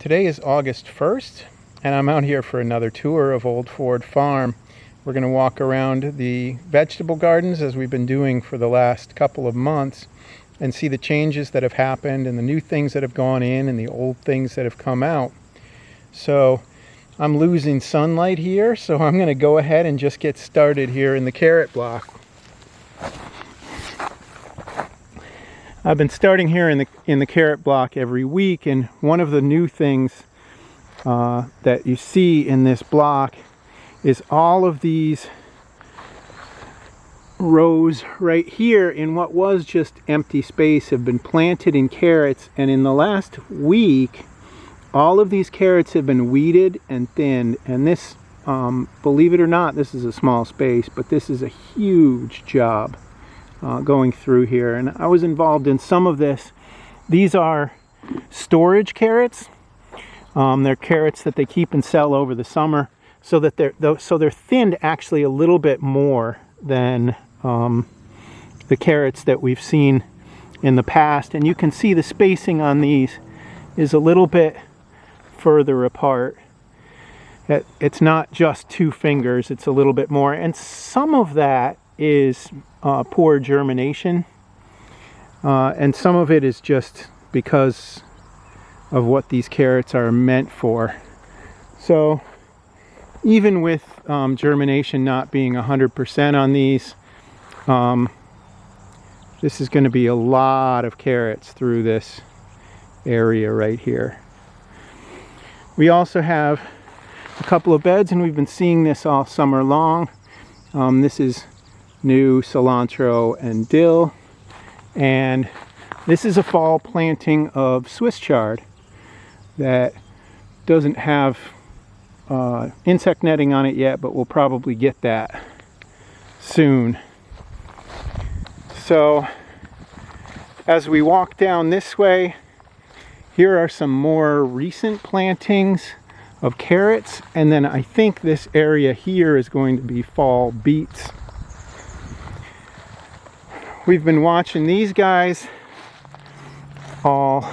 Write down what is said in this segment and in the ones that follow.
Today is August 1st, and I'm out here for another tour of Old Ford Farm. We're going to walk around the vegetable gardens as we've been doing for the last couple of months and see the changes that have happened and the new things that have gone in and the old things that have come out. So I'm losing sunlight here, so I'm going to go ahead and just get started here in the carrot block. I've been starting here in the carrot block every week, and one of the new things that you see in this block is all of these rows right here in what was just empty space have been planted in carrots, and in the last week all of these carrots have been weeded and thinned. And this, believe it or not, this is a small space, but this is a huge job going through here, and I was involved in some of this. These are storage carrots. They're carrots that they keep and sell over the summer, so that they're thinned actually a little bit more than the carrots that we've seen in the past. And you can see the spacing on these is a little bit further apart. It's not just 2 fingers, it's a little bit more, and some of that is poor germination, and some of it is just because of what these carrots are meant for. So even with germination not being 100% on these, this is going to be a lot of carrots through this area right here. We also have a couple of beds, and we've been seeing this all summer long. This is new cilantro and dill, and this is a fall planting of Swiss chard that doesn't have insect netting on it yet, but we'll probably get that soon. So as we walk down this way, here are some more recent plantings of carrots, and then I think this area here is going to be fall beets. We've been watching these guys all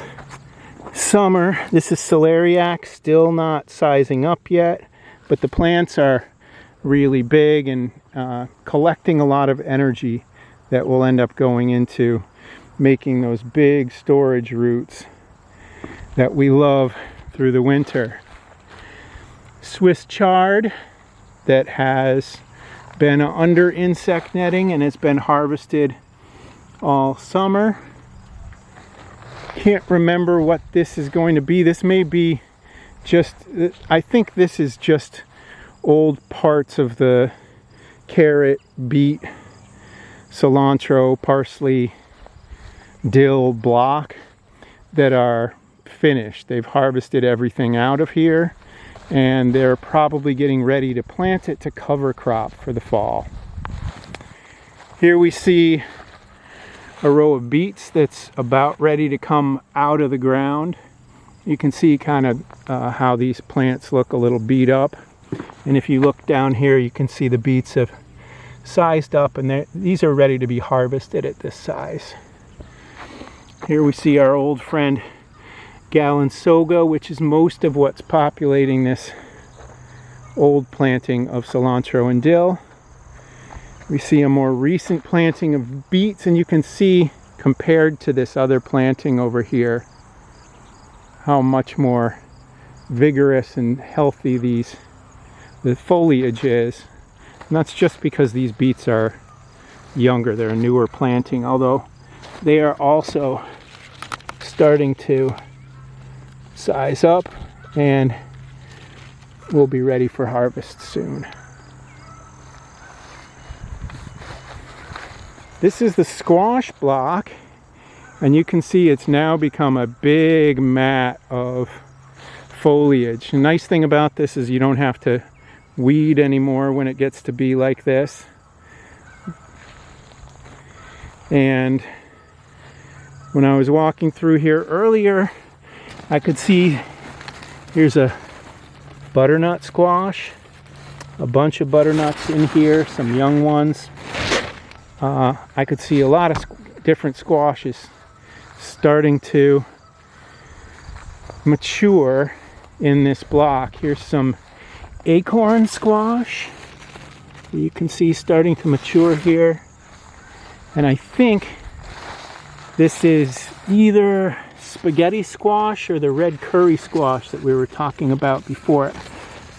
summer. This is celeriac, still not sizing up yet, but the plants are really big and collecting a lot of energy that will end up going into making those big storage roots that we love through the winter. Swiss chard that has been under insect netting and has been harvested all summer. Can't remember what this is going to be. This may be just, I think this is just old parts of the carrot, beet, cilantro, parsley, dill block that are finished. They've harvested everything out of here, and they're probably getting ready to plant it to cover crop for the fall. Here we see a row of beets that's about ready to come out of the ground. You can see kind of how these plants look a little beat up, and if you look down here you can see the beets have sized up, and these are ready to be harvested at this size. Here we see our old friend Galansoga, which is most of what's populating this old planting of cilantro and dill. We see a more recent planting of beets, and you can see, compared to this other planting over here, how much more vigorous and healthy the foliage is. And that's just because these beets are younger. They're a newer planting, although they are also starting to size up and will be ready for harvest soon. This is the squash block, and you can see it's now become a big mat of foliage. The nice thing about this is you don't have to weed anymore when it gets to be like this. And when I was walking through here earlier, I could see here's a butternut squash, a bunch of butternuts in here, some young ones. I could see a lot of different squashes starting to mature in this block. Here's some acorn squash you can see starting to mature here. And I think this is either spaghetti squash or the red curry squash that we were talking about before.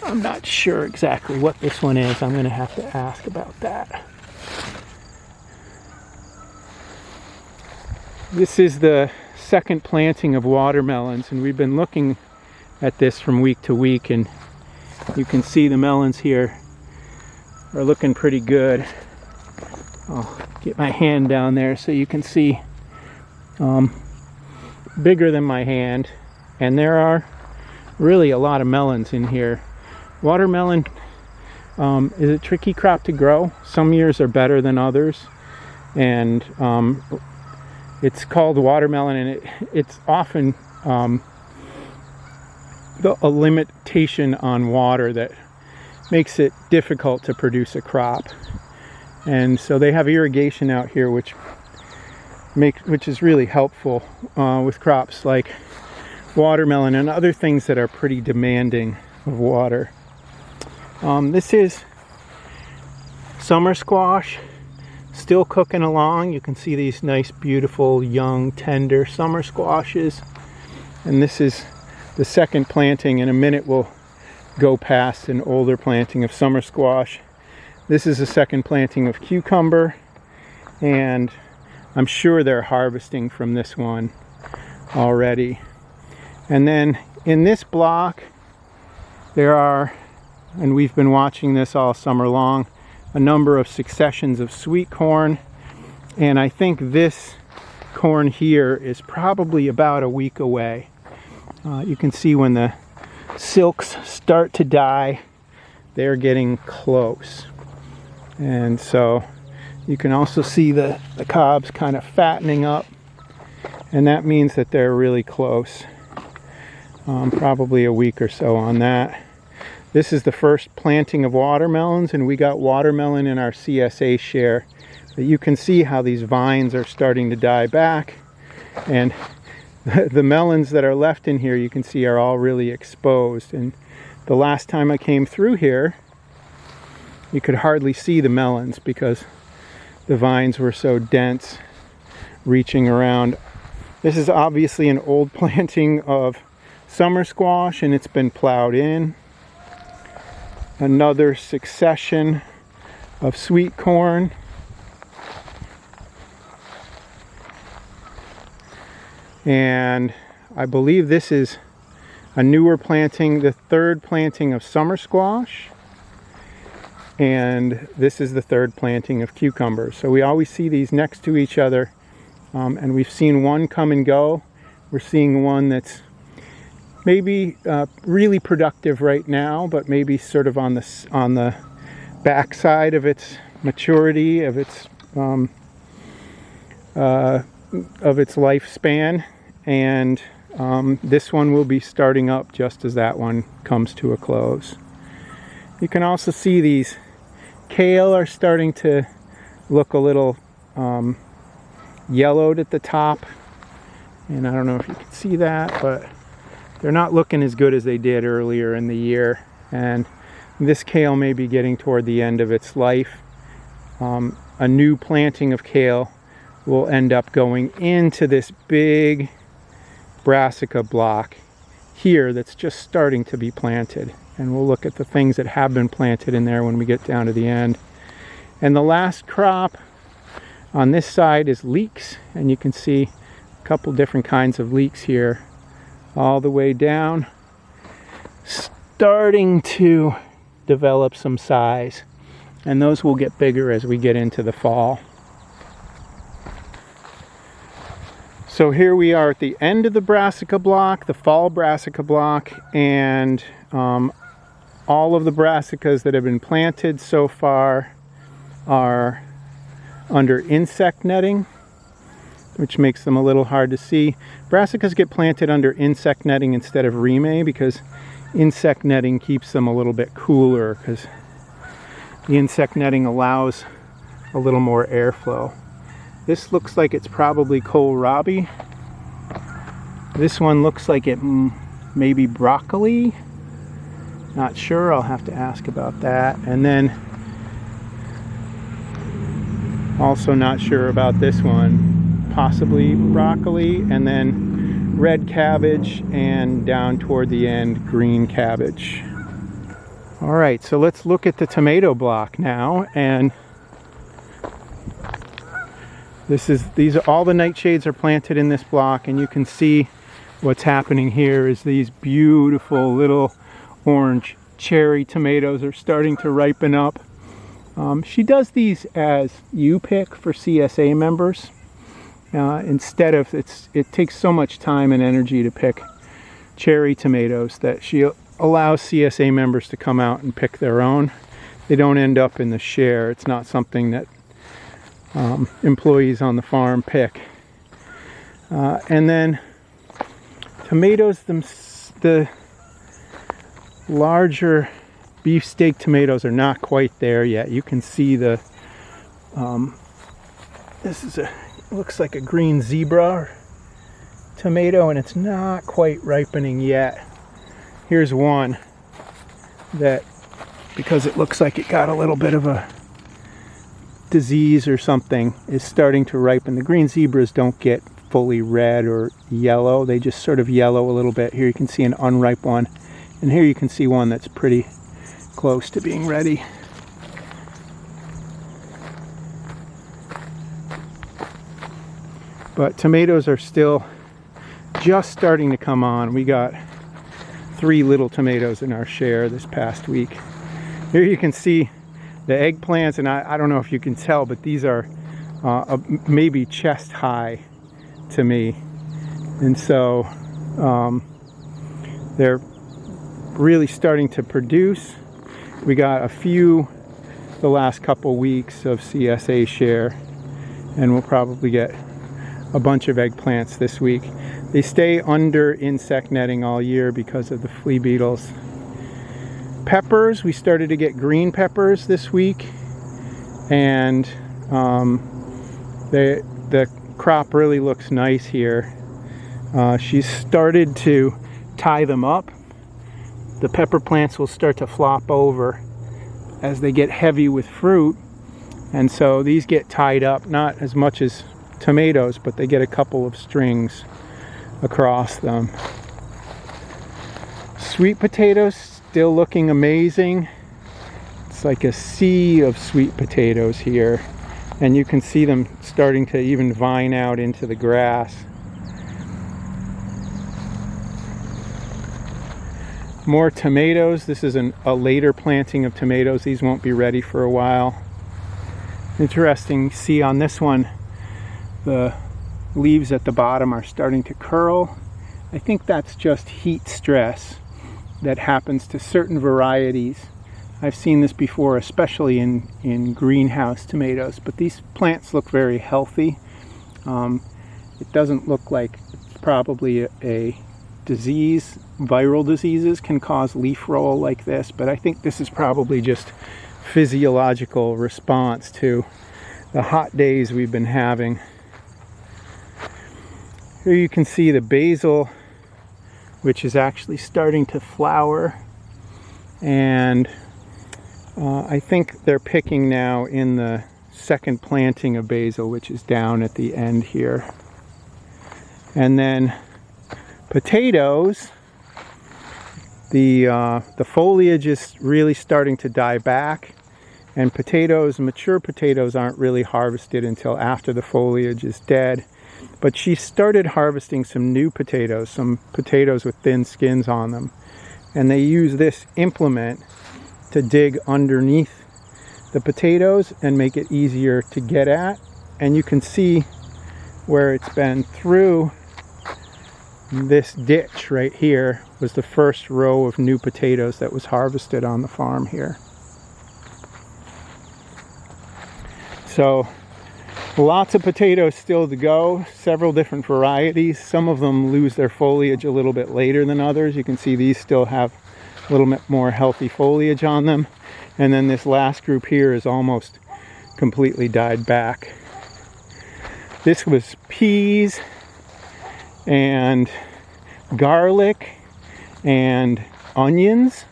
I'm not sure exactly what this one is. I'm going to have to ask about that. This is the second planting of watermelons, and we've been looking at this from week to week, and you can see the melons here are looking pretty good. I'll get my hand down there so you can see. Bigger than my hand, and there are really a lot of melons in here. Watermelon is a tricky crop to grow. Some years are better than others, and it's called watermelon, and it's often a limitation on water that makes it difficult to produce a crop. And so they have irrigation out here, which is really helpful with crops like watermelon and other things that are pretty demanding of water. This is summer squash, still cooking along. You can see these nice, beautiful, young, tender summer squashes. And this is the second planting. In a minute we'll go past an older planting of summer squash. This is the second planting of cucumber, and I'm sure they're harvesting from this one already. And then in this block there are, and we've been watching this all summer long, a number of successions of sweet corn. And I think this corn here is probably about a week away. You can see when the silks start to die, they're getting close. And so you can also see the cobs kind of fattening up, and that means that they're really close. Probably a week or so on that. This is the first planting of watermelons, and we got watermelon in our CSA share. But you can see how these vines are starting to die back, and the melons that are left in here, you can see, are all really exposed. And the last time I came through here, you could hardly see the melons because the vines were so dense, reaching around. This is obviously an old planting of summer squash, and it's been plowed in. Another succession of sweet corn. And I believe this is a newer planting, the third planting of summer squash. And this is the third planting of cucumbers. So we always see these next to each other, and we've seen one come and go. We're seeing one that's maybe really productive right now, but maybe sort of on the backside of its maturity, of its lifespan. And this one will be starting up just as that one comes to a close. You can also see these kale are starting to look a little yellowed at the top, and I don't know if you can see that, but they're not looking as good as they did earlier in the year. And this kale may be getting toward the end of its life. A new planting of kale will end up going into this big brassica block here that's just starting to be planted. And we'll look at the things that have been planted in there when we get down to the end. And the last crop on this side is leeks, and you can see a couple different kinds of leeks here all the way down, starting to develop some size, and those will get bigger as we get into the fall. So here we are at the end of the brassica block, the fall brassica block, and all of the brassicas that have been planted so far are under insect netting, which makes them a little hard to see. Brassicas get planted under insect netting instead of rime because insect netting keeps them a little bit cooler, because the insect netting allows a little more airflow. This looks like it's probably kohlrabi. This one looks like it maybe broccoli. Not sure, I'll have to ask about that. And then also not sure about this one, possibly broccoli, and then red cabbage, and down toward the end green cabbage. All right, so let's look at the tomato block now. And these are all the nightshades are planted in this block, and you can see what's happening here is these beautiful little orange cherry tomatoes are starting to ripen up. She does these as U-pick for CSA members. Instead of, it takes so much time and energy to pick cherry tomatoes that she allows CSA members to come out and pick their own. They don't end up in the share. It's not something that employees on the farm pick. And then tomatoes, the larger beefsteak tomatoes are not quite there yet. You can see this is looks like a green zebra tomato, and it's not quite ripening yet. Here's one that, because it looks like it got a little bit of a disease or something, is starting to ripen. The green zebras don't get fully red or yellow. They just sort of yellow a little bit. Here you can see an unripe one, and here you can see one that's pretty close to being ready. But tomatoes are still just starting to come on. We got 3 little tomatoes in our share this past week. Here you can see the eggplants, and I don't know if you can tell, but these are maybe chest high to me. And so they're really starting to produce. We got a few the last couple weeks of CSA share, and we'll probably get a bunch of eggplants this week. They stay under insect netting all year because of the flea beetles. Peppers, we started to get green peppers this week, and the crop really looks nice here. She's started to tie them up. The pepper plants will start to flop over as they get heavy with fruit, and so these get tied up, not as much as tomatoes, but they get a couple of strings across them. Sweet potatoes still looking amazing. It's like a sea of sweet potatoes here, and you can see them starting to even vine out into the grass. More tomatoes. This is a later planting of tomatoes. These won't be ready for a while. Interesting, see on this one, the leaves at the bottom are starting to curl. I think that's just heat stress that happens to certain varieties. I've seen this before, especially in greenhouse tomatoes, but these plants look very healthy. It doesn't look like it's probably a disease. Viral diseases can cause leaf roll like this, but I think this is probably just physiological response to the hot days we've been having. Here you can see the basil, which is actually starting to flower, and I think they're picking now in the second planting of basil, which is down at the end here. And then potatoes, the foliage is really starting to die back, and potatoes, mature potatoes, aren't really harvested until after the foliage is dead. But she started harvesting some new potatoes, some potatoes with thin skins on them, and they use this implement to dig underneath the potatoes and make it easier to get at. And you can see where it's been through this ditch right here was the first row of new potatoes that was harvested on the farm here. So lots of potatoes still to go, several different varieties. Some of them lose their foliage a little bit later than others. You can see these still have a little bit more healthy foliage on them. And then this last group here is almost completely died back. This was peas and garlic and onions,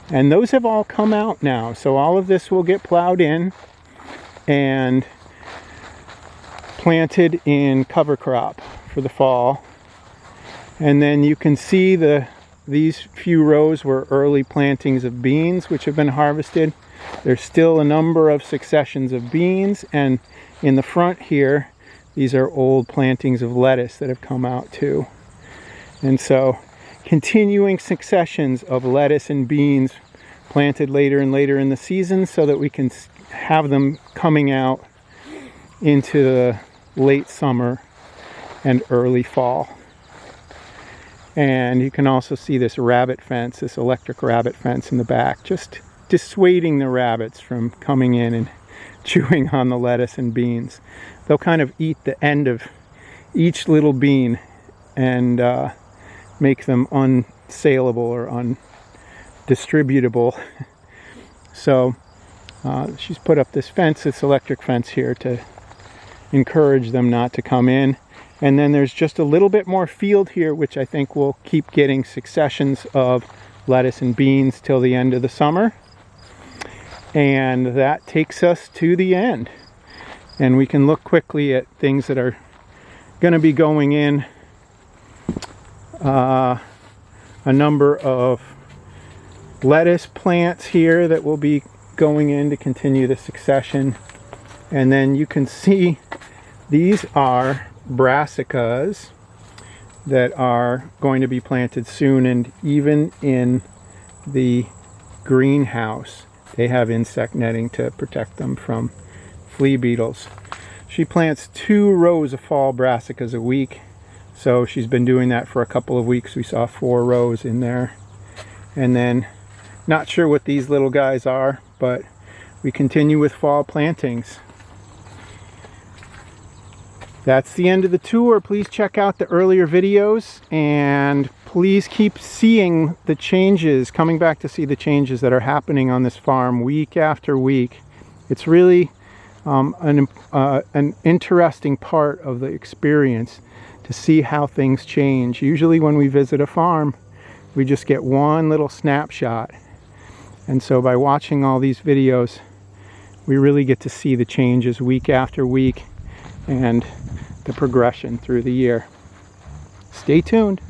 and those have all come out now. So all of this will get plowed in and planted in cover crop for the fall. And then you can see these few rows were early plantings of beans which have been harvested. There's still a number of successions of beans, and in the front here these are old plantings of lettuce that have come out too. And so continuing successions of lettuce and beans planted later and later in the season so that we can have them coming out into the late summer and early fall. And you can also see this rabbit fence, this electric rabbit fence in the back, just dissuading the rabbits from coming in and chewing on the lettuce and beans. They'll kind of eat the end of each little bean and make them unsaleable or undistributable. So she's put up this fence, this electric fence here, to encourage them not to come in. And then there's just a little bit more field here, which I think will keep getting successions of lettuce and beans till the end of the summer. And that takes us to the end. And we can look quickly at things that are going to be going in. A number of lettuce plants here that will be going in to continue the succession. And then you can see these are brassicas that are going to be planted soon, and even in the greenhouse they have insect netting to protect them from flea beetles. She plants 2 rows of fall brassicas a week, so she's been doing that for a couple of weeks. We saw 4 rows in there. And then, not sure what these little guys are, but we continue with fall plantings. That's the end of the tour. Please check out the earlier videos, and please keep seeing the changes, coming back to see the changes that are happening on this farm week after week. It's really an interesting part of the experience to see how things change. Usually when we visit a farm, we just get one little snapshot. And so by watching all these videos, we really get to see the changes week after week and the progression through the year. Stay tuned.